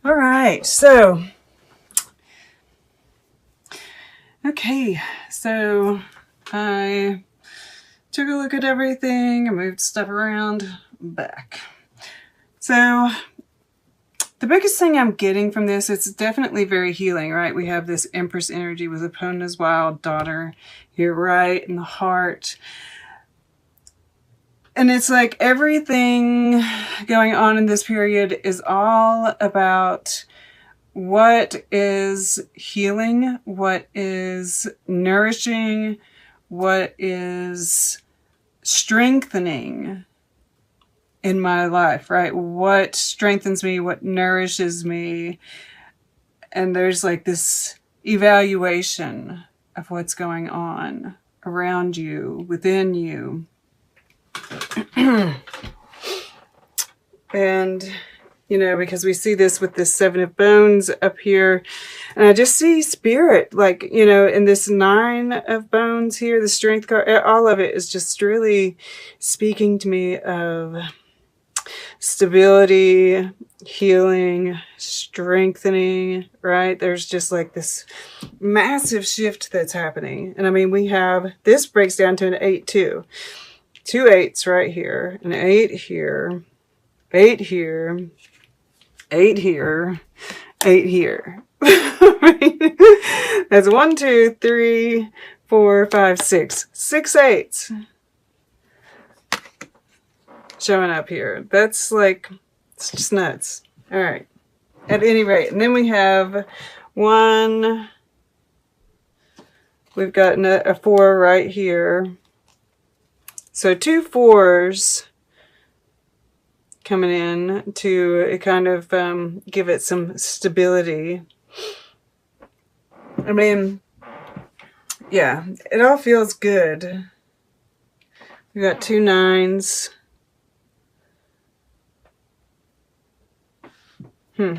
All right, so, okay, so I took a look at everything, I moved stuff around, back. So the biggest thing I'm getting from this, it's definitely very healing, right? We have this Empress energy with Epona's wild daughter here right in the heart. And it's like everything going on in this period is all about what is healing, what is nourishing, what is strengthening in my life, right? What strengthens me, what nourishes me. And there's like this evaluation of what's going on around you, within you. And, you know, because we see this with this Seven of Bones up here. And I just see spirit, like, you know, in this Nine of Bones here, the Strength card, all of it is just really speaking to me of stability, healing, strengthening, right? There's just like this massive shift that's happening. And I mean, we have, this breaks down to an 8 too. 2 8s right here, an 8 here, 8 here, 8 here, 8 here. That's 1, 2, 3, 4, 5, 6. 6 8s showing up here. That's like, it's just nuts. All right. At any rate, and then we have 1. We've got a 4 right here. So 2 4s coming in to kind of give it some stability. I mean, yeah, it all feels good. We got 2 9s. All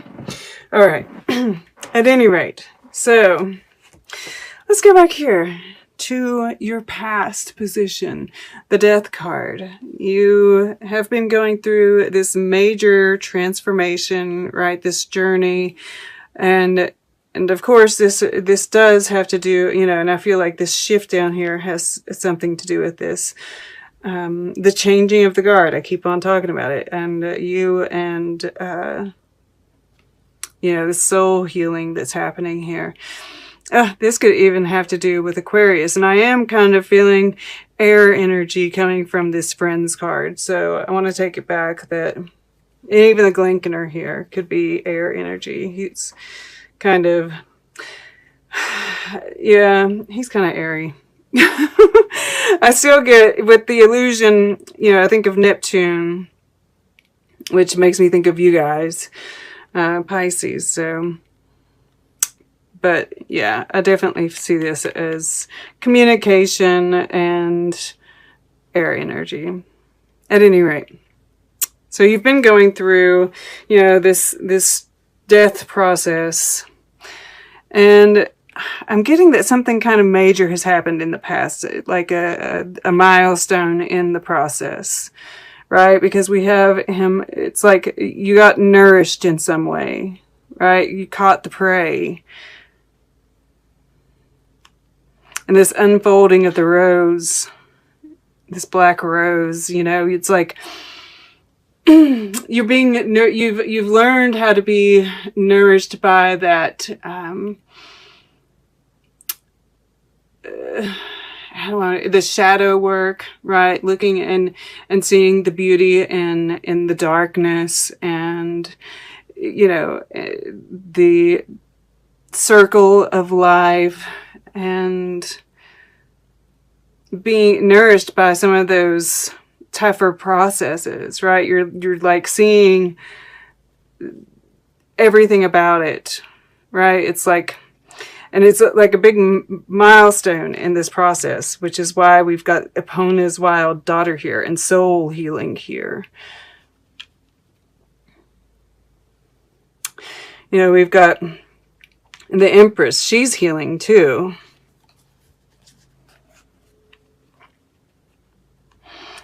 right. At any rate, so let's go back here to your past position, the Death card. You have been going through this major transformation, right? This journey. And of course, this does have to do, you know, and I feel like this shift down here has something to do with this. The changing of the guard. I keep on talking about it. And you and, you know, the soul healing that's happening here. This could even have to do with Aquarius. And I am kind of feeling air energy coming from this Friends card. So I want to take it back that even the Glenkener here could be air energy. He's kind of, yeah, he's kind of airy. I still get, with the illusion, you know, I think of Neptune, which makes me think of you guys, Pisces. So... but yeah, I definitely see this as communication and air energy. At any rate. So you've been going through, you know, this death process. And I'm getting that something kind of major has happened in the past. Like a milestone in the process. Right? Because we have him, it's like you got nourished in some way. Right? You caught the prey. And this unfolding of the rose, this black rose, you know, it's like you're being, you've learned how to be nourished by that, the shadow work, right? Looking and seeing the beauty in the darkness, and, you know, the circle of life. And being nourished by some of those tougher processes, right? You're like seeing everything about it, right? It's like, and it's like a big milestone in this process, which is why we've got Epona's wild daughter here and soul healing here. You know, we've got the Empress. She's healing too.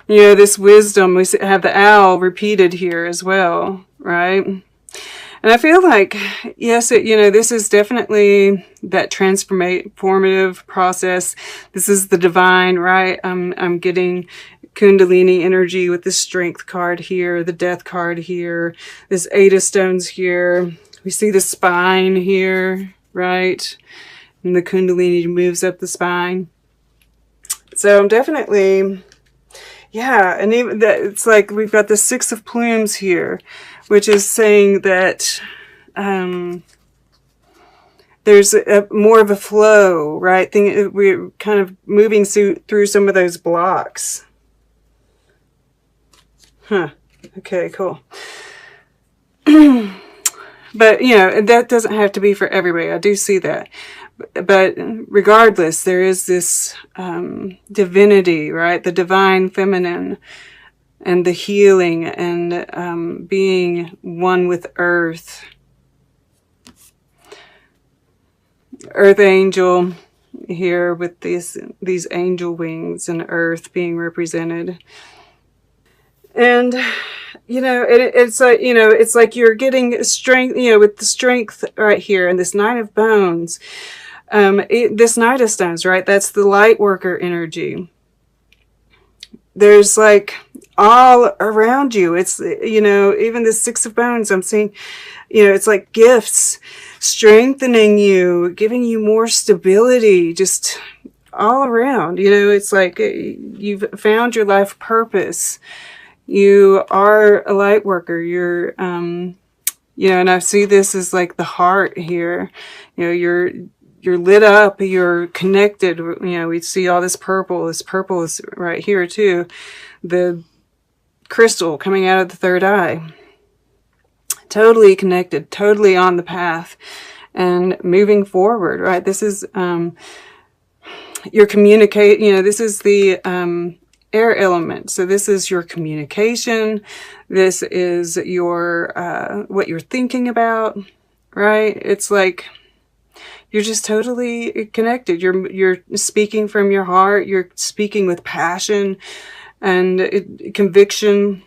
You know, this wisdom, we have the owl repeated here as well, right? And I feel like, yes, this is definitely that transformative process. This is the divine, right? I'm getting Kundalini energy with the Strength card here, the Death card here, this Eight of Stones here. We see the spine here, right? And the Kundalini moves up the spine. So I'm definitely, yeah, and even that, it's like we've got the Six of Plumes here, which is saying that there's more of a flow, right? We're kind of moving through some of those blocks. Huh. Okay, cool. But, that doesn't have to be for everybody. I do see that. But regardless, there is this divinity, right? The divine feminine and the healing and being one with earth. Earth angel here with these angel wings and earth being represented. And it's like, it's like you're getting strength, with the Strength right here and this Nine of Bones. This Knight of Stones, right? That's the light worker energy. There's like all around you. It's, even the Six of Bones, I'm seeing, it's like gifts strengthening you, giving you more stability, just all around. It's like you've found your life purpose. You are a light worker. You're, and I see this as like the heart here. You're lit up. You're connected. We see all this purple. This purple is right here too. The crystal coming out of the third eye. Totally connected. Totally on the path and moving forward, right? This is, your communicate, this is the, air element. So this is your communication. This is your, what you're thinking about, right? It's like, you're just totally connected. You're speaking from your heart. You're speaking with passion and conviction.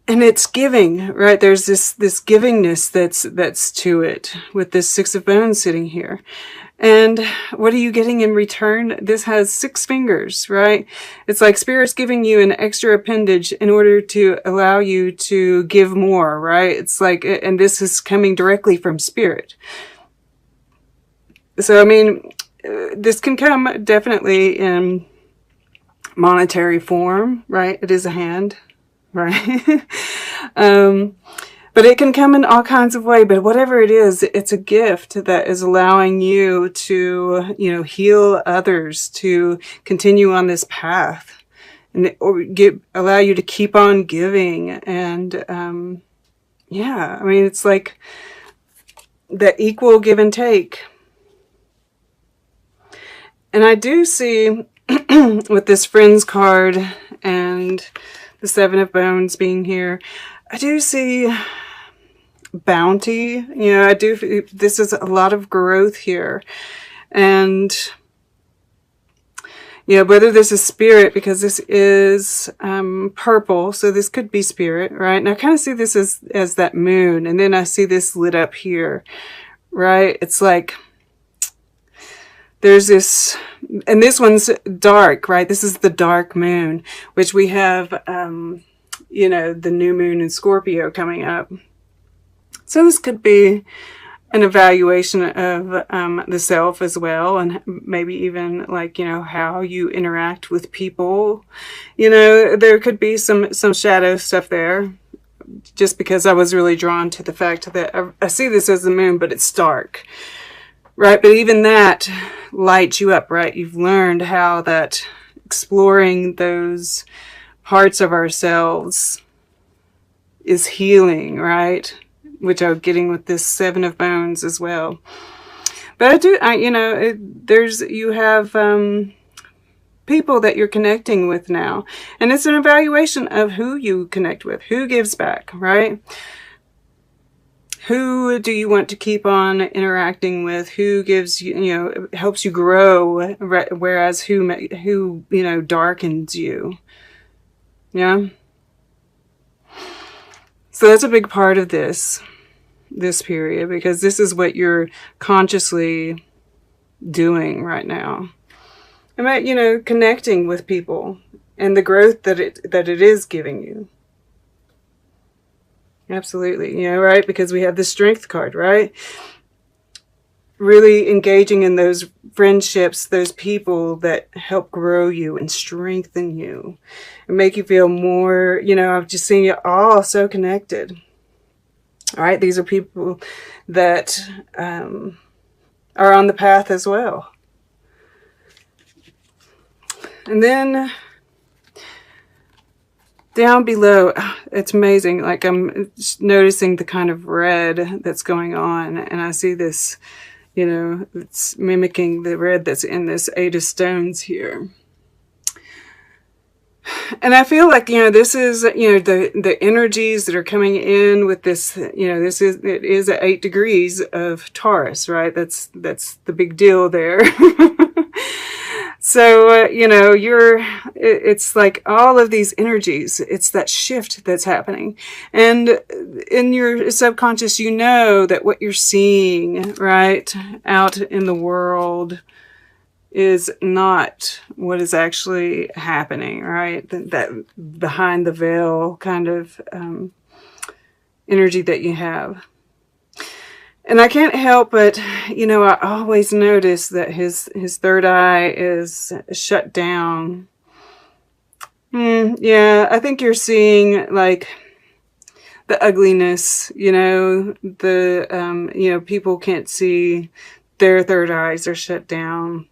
And it's giving, right? There's this givingness that's to it with this Six of Bones sitting here. And what are you getting in return? This has 6 fingers, right? It's like Spirit's giving you an extra appendage in order to allow you to give more, right? It's like, and this is coming directly from Spirit. So, I mean, this can come definitely in monetary form, right? It is a hand, right? But it can come in all kinds of ways. But whatever it is, it's a gift that is allowing you to, heal others, to continue on this path, and allow you to keep on giving. And yeah, I mean, it's like the equal give and take. And I do see with this Friends card and the Seven of Bones being here, I do see bounty. This is a lot of growth here. And whether this is Spirit, because this is purple, so this could be Spirit, right? And I kind of see this as that moon, and then I see this lit up here, right? It's like there's this, and this one's dark, right? This is the dark moon, which we have, the new moon in Scorpio coming up. So this could be an evaluation of the self as well, and maybe even like, how you interact with people. There could be some shadow stuff there, just because I was really drawn to the fact that I see this as the moon, but it's dark, right? But even that lights you up, right? You've learned how that exploring those parts of ourselves is healing, right? Which I'm getting with this Seven of Bones as well. But you have people that you're connecting with now. And it's an evaluation of who you connect with, who gives back, right? Who do you want to keep on interacting with? Who gives you, helps you grow, whereas who darkens you. Yeah. So that's a big part of this period, because this is what you're consciously doing right now. About, you know, connecting with people and the growth that it is giving you. Absolutely, you know, right? Because we have the Strength card, right? Really engaging in those friendships, those people that help grow you and strengthen you and make you feel more, you know, I've just seen you all so connected. All right, these are people that are on the path as well. And then down below, it's amazing. Like, I'm noticing the kind of red that's going on, and I see this, you know, it's mimicking the red that's in this 8 of Stones here. And I feel like, you know, this is, you know, the energies that are coming in with this, you know, it is at 8 degrees of Taurus, right? That's the big deal there. So, you know, it's like all of these energies, it's that shift that's happening. And in your subconscious, you know that what you're seeing, right, out in the world is not what is actually happening, right? That behind the veil kind of energy that you have. And I can't help but, you know, I always notice that his third eye is shut down. Yeah, I think you're seeing, like, the ugliness, you know, you know, people can't see, their third eyes are shut down.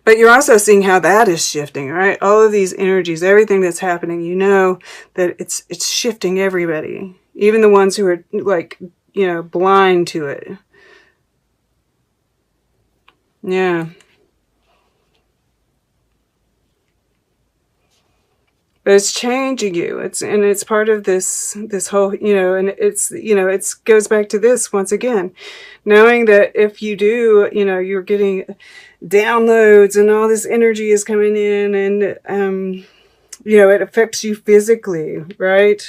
But you're also seeing how that is shifting, right? All of these energies, everything that's happening, you know that it's shifting everybody. Even the ones who are, like, you know, blind to it. Yeah. But it's changing you. It's part of this whole, you know, and it's, you know, it goes back to this once again. Knowing that if you do, you know, you're getting downloads and all this energy is coming in, and you know, it affects you physically, right?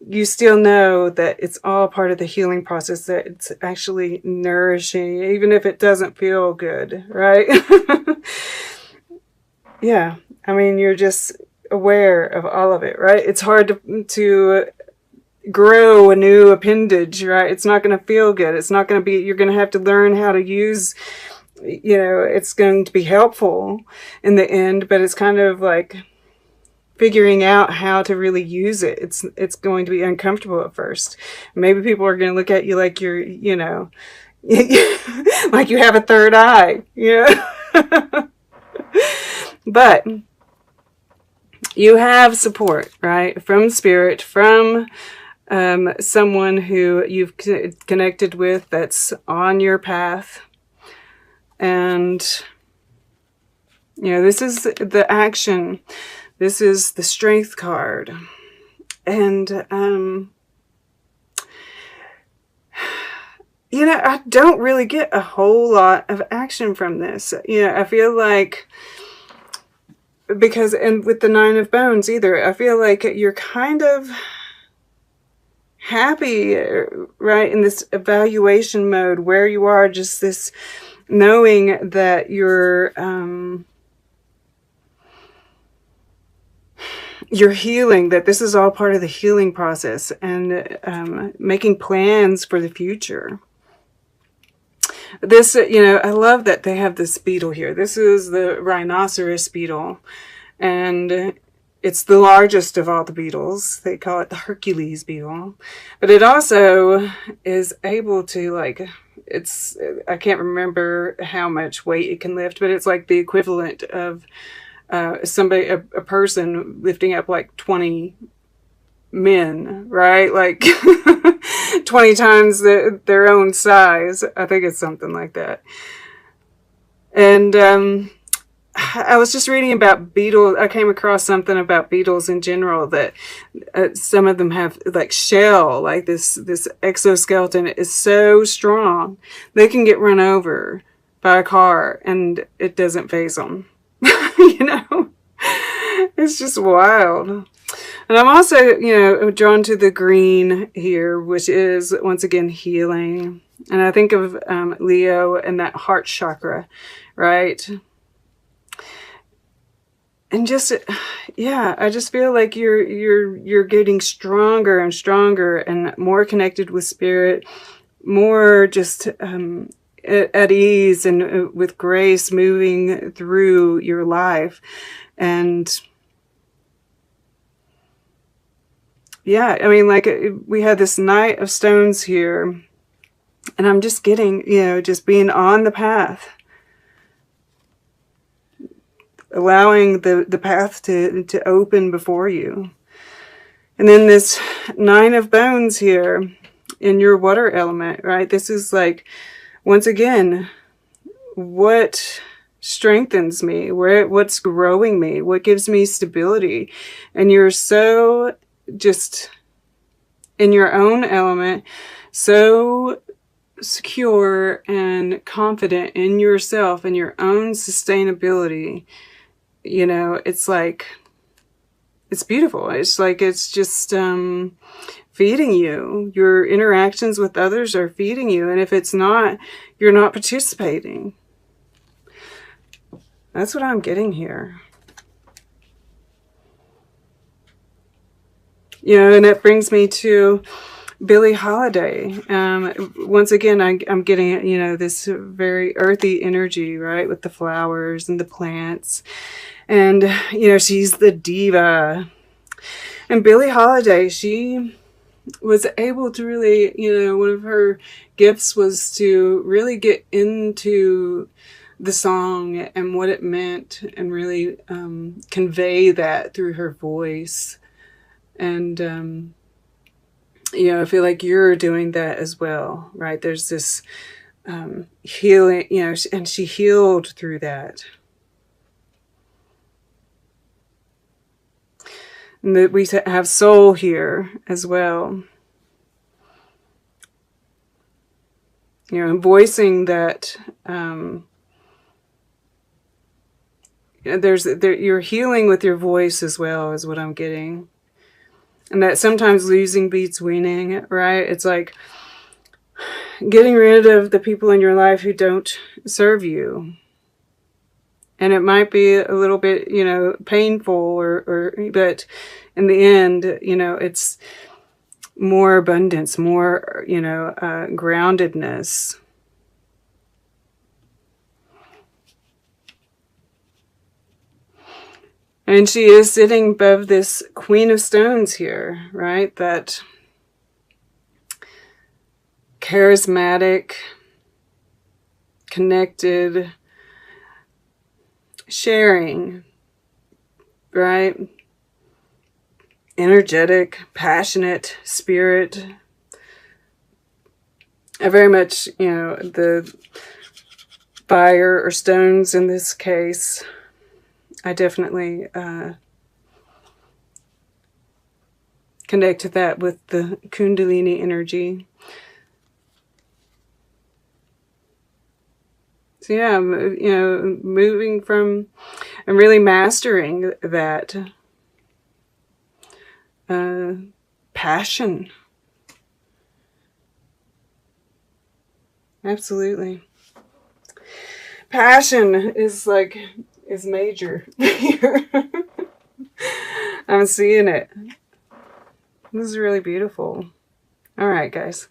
You still know that it's all part of the healing process, that it's actually nourishing, even if it doesn't feel good, right? Yeah, I mean, you're just aware of all of it, right? It's hard to grow a new appendage, right? It's not going to feel good. It's not going to be, you're going to have to learn how to use, you know, it's going to be helpful in the end, but it's kind of like figuring out how to really use it. It's going to be uncomfortable at first. Maybe people are going to look at you like you're, you know, like you have a third eye, you know? But you have support, right? From spirit, from someone who you've connected with that's on your path. And, you know, this is the action. This is the Strength card. And, you know, I don't really get a whole lot of action from this. You know, I feel like, because, and with the 9 of Bones either, I feel like you're kind of happy, right, in this evaluation mode where you are, just this knowing that you're healing, that this is all part of the healing process, and making plans for the future. This, you know, I love that they have this beetle here. This is the rhinoceros beetle, and it's the largest of all the beetles. They call it the Hercules beetle. But it also is able to, like, it's, I can't remember how much weight it can lift, but it's like the equivalent of somebody, a person lifting up like 20 men, right? Like 20 times their own size. I think it's something like that. And I was just reading about beetles. I came across something about beetles in general, that some of them have like shell, like this exoskeleton is so strong they can get run over by a car and it doesn't faze them. You know, it's just wild. And I'm also, you know, drawn to the green here, which is, once again, healing. And I think of Leo and that heart chakra, right? And just, yeah, I just feel like you're getting stronger and stronger and more connected with spirit, more just at ease and with grace moving through your life. And yeah, I mean, like we had this Knight of Stones here, and I'm just getting, you know, just being on the path, allowing the path to open before you. And then this Nine of Bones here in your water element, right? This is like, once again, what strengthens me, what's growing me, what gives me stability. And you're so just in your own element, so secure and confident in yourself and your own sustainability. You know, it's like, it's beautiful. It's like, it's just feeding you. Your interactions with others are feeding you. And if it's not, you're not participating. That's what I'm getting here. You know, and that brings me to Billie Holiday. Once again, I'm getting, you know, this very earthy energy, right? With the flowers and the plants. And, you know, she's the diva. And Billie Holiday, she was able to really, you know, one of her gifts was to really get into the song and what it meant and really convey that through her voice. And, you know, I feel like you're doing that as well, right? There's this healing, you know, and she healed through that. And that we have soul here as well. You know, voicing that you're healing with your voice as well, is what I'm getting. And that sometimes losing beats winning, right? It's like getting rid of the people in your life who don't serve you. And it might be a little bit, you know, painful, but in the end, you know, it's more abundance, more, you know, groundedness. And she is sitting above this Queen of Stones here, right? That charismatic, connected, sharing, right? Energetic, passionate spirit. I very much, you know, the fire or stones in this case, I definitely connect to that with the Kundalini energy. So yeah, you know, moving from and really mastering that passion. Absolutely. Passion is major here. I'm seeing it. This is really beautiful. All right, guys.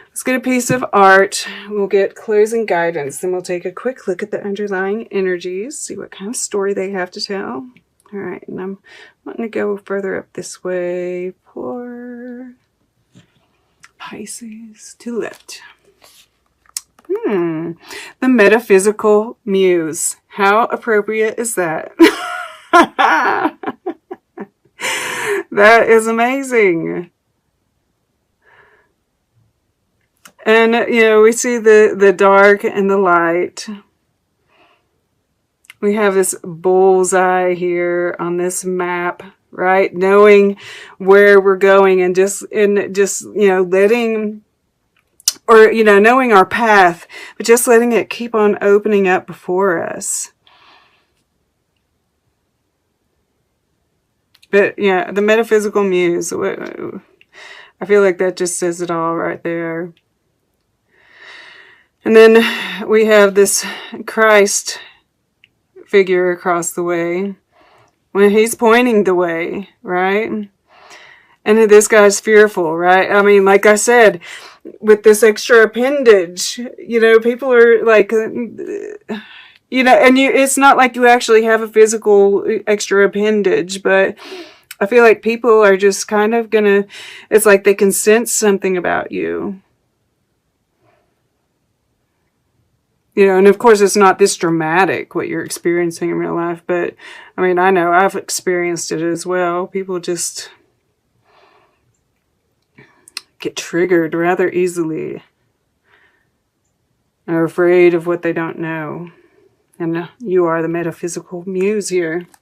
Let's get a piece of art. We'll get closing guidance. Then we'll take a quick look at the underlying energies, see what kind of story they have to tell. All right, and I'm wanting to go further up this way for Pisces to the left. The metaphysical muse. How appropriate is that? That is amazing. And, you know, we see the dark and the light. We have this bullseye here on this map, right? Knowing where we're going and just, you know, letting, or, you know, knowing our path, but just letting it keep on opening up before us. But yeah, the metaphysical muse. I feel like that just says it all right there. And then we have this Christ figure across the way when he's pointing the way, right? And this guy's fearful, right? I mean, like I said, with this extra appendage, you know, people are like, you know, and it's not like you actually have a physical extra appendage, but I feel like people are just kind of gonna, it's like they can sense something about you. You know, and of course it's not this dramatic what you're experiencing in real life, but I mean, I know I've experienced it as well. People just get triggered rather easily and are afraid of what they don't know. And you are the metaphysical muse here.